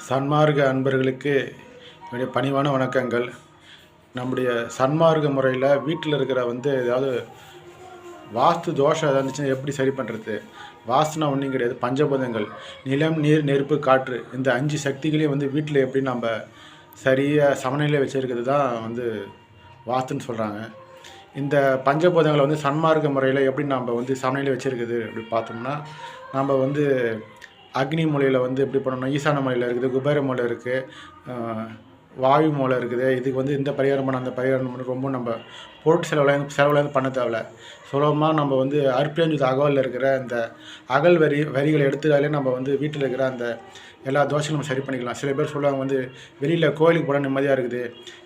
சன்மார்க்க அன்பர்களுக்கு என்னுடைய பணிவான வணக்கங்கள். நம்முடைய சன்மார்க்க முறையில் வீட்டில் இருக்கிற ஏதாவது வாஸ்து தோஷம் ஏதாவது இருந்துச்சுன்னா எப்படி சரி பண்ணுறது? வாஸ்துனா ஒன்றும் கிடையாது, பஞ்சபூதங்கள் நிலம், நீர், நெருப்பு, காற்று இந்த 5 சக்திகளையும் வீட்டில் எப்படி நம்ம சரியாக சமநிலையில் வச்சுருக்கிறது தான் வாஸ்துன்னு சொல்கிறாங்க. இந்த பஞ்சபூதங்களை சன்மார்க்க முறையில் எப்படி நம்ம சமநிலையில் வச்சுருக்குது அப்படி பார்த்தோம்னா, நம்ம அக்னி மூலையில் எப்படி பண்ணணும், ஈசான மூலையில் இருக்குது, குபேர மூலை இருக்குது, வாயு மூலை இருக்குது. இதுக்கு இந்த பரிகாரம் பண்ண அந்த பரிகாரம் பண்ண ரொம்ப நம்ம பொருட் செலவுலேருந்து பண்ண தேவையில்ல. சுலபமாக நம்ம அற்பேஞ்சு அகவலில் இருக்கிற இந்த அகல் வரிகளை எடுத்துட்டாலே நம்ம வீட்டில் இருக்கிற அந்த எல்லா தோஷங்களும் நம்ம சரி பண்ணிக்கலாம். சில பேர் சொல்லுவாங்க வெளியில் கோயிலுக்கு போனால் நிம்மதியாக இருக்குது,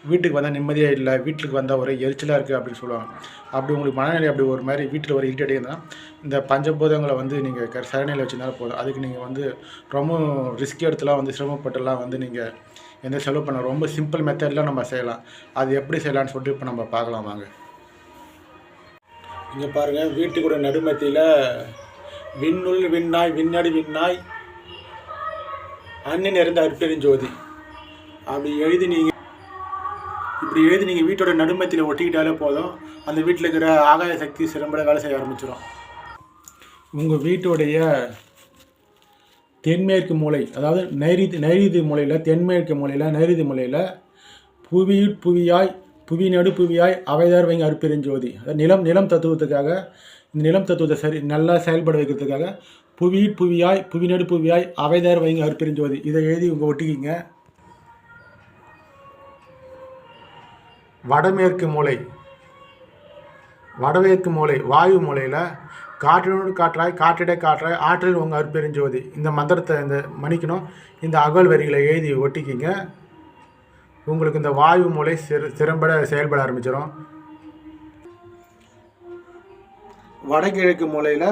வீட்டுக்கு வந்தால் நிம்மதியாக இல்லை, வீட்டுக்கு வந்தால் ஒரே எரிச்சலாக இருக்குது அப்படின்னு சொல்லுவாங்க. அப்படி உங்களுக்கு மனநிலை அப்படி ஒரு மாதிரி வீட்டில் ஒரு இரிட்டேட்டே இருந்தால் இந்த பஞ்சபூதங்களை நீங்கள் சரணையில் வச்சுருந்தாலும் போதும். அதுக்கு நீங்கள் ரொம்ப ரிஸ்க் எடுத்துலாம் சிரமப்பட்டுலாம் நீங்கள் எந்த செலவு பண்ண ரொம்ப சிம்பிள் மெத்தடில் நம்ம செய்யலாம். அது எப்படி செய்யலான்னு சொல்லிட்டு இப்போ நம்ம பார்க்கலாம் வாங்க. இங்கே பாருங்கள், வீட்டுக்கூட நடுமத்தியில் விண்ணுள் விண்ணாய் விண்ணடி விண்ணாய் அண்ணன் இறந்த அற்பெருஞ்சோதி அப்படி எழுதி நீங்கள் வீட்டோட நடுமத்தியில் ஒட்டிக்கிட்டாலே போதும். அந்த வீட்டில் இருக்கிற ஆகாய சக்தி சிறம்பட வேலை செய்ய ஆரம்பிச்சிடும். உங்கள் வீட்டுடைய தென்மேற்கு மூலை, அதாவது நைருதி மூலையில், தென்மேற்கு மூலையில் நைருதி மூலையில் புவியாய் புவி நடு புவியாய் அவைதார் வைங்க அற்பெருஞ்சோதி, அதாவது நிலம் தத்துவத்துக்காக, இந்த நிலம் தத்துவத்தை நல்லா செயல்பட வைக்கிறதுக்காக புவியாய் புவி நடு புவியாய் அவைதார் வைங்க அற்பெருஞ்சோதி இதை எழுதி உங்கள் ஒட்டிக்கிங்க. வடமேற்கு மூலை வாயு மூலையில் காற்றினோடு காற்றாய் காற்றிட காற்றாய் ஆற்றல் உங்கள் அற்பெருஞ்சோதி இந்த மந்திரத்தை மணிக்கணும். இந்த அகல் வரிகளை எழுதி ஒட்டிக்கிங்க. உங்களுக்கு இந்த வாயு மூலை திறம்பட செயல்பட ஆரம்பிச்சிடும். வடகிழக்கு மூலையில்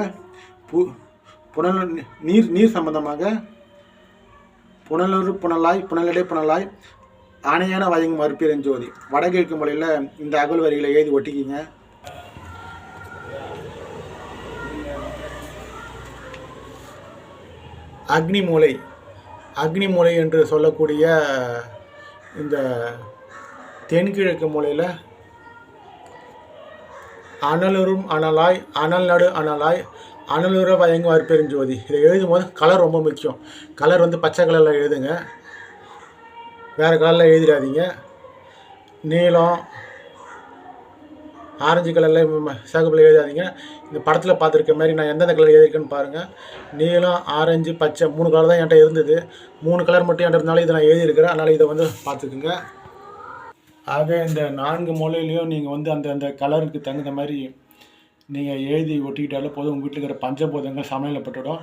நீர் சம்பந்தமாக புனலடை புனலாய் ஆணையான வயங்கும் அற்பெருஞ்சோதி வடகிழக்கு மூலையில் இந்த அகல் வரிகளை எழுதி ஒட்டிக்கிங்க. அக்னி மூலை என்று சொல்லக்கூடிய இந்த தென்கிழக்கு மூலையில் அனலுறும் அனலாய் அனல் நடு அனலாய் அனலுற வயங்கும் அற்பெருஞ்சோதி இதை எழுதும் போது கலர் ரொம்ப முக்கியம். கலர் பச்சை கலரில் எழுதுங்க, வேறு கலரில் எழுதிடாதீங்க. நீலம் ஆரஞ்சு கலரில் சிகப்பில் எழுதாதீங்க. இந்த படத்தில் பார்த்துருக்க மாதிரி நான் எந்தெந்த கலர் எழுதியிருக்கேன்னு பாருங்கள். நீலம், ஆரஞ்சு, பச்சை 3 கலர் தான் என்கிட்ட இருந்தது. 3 கலர் மட்டும் என்கிட்ட இருந்தாலும் இதை நான் எழுதியிருக்கிறேன். அதனால் இதை பார்த்துக்குங்க. ஆக இந்த 4 மூலையிலையும் நீங்கள் அந்த கலருக்கு தகுந்த மாதிரி நீங்கள் எழுதி ஒட்டிக்கிட்டாலே போதும். உங்கள் வீட்டில் இருக்கிற பஞ்சபூதங்கள் சமையலப்பட்டுடும்.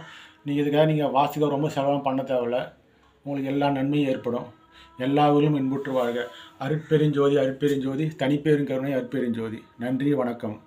இதுக்காக வாசிக்க ரொம்ப செலவும் பண்ண தேவையில்லை. உங்களுக்கு எல்லா நன்மையும் ஏற்படும். எல்லா ஊரிலும் இன்புற்று வாழ்க. அருட்பெருஞ்சோதி அருட்பெருஞ்சோதி தனிப்பெருங்கருணை அருட்பெருஞ்சோதி. நன்றி, வணக்கம்.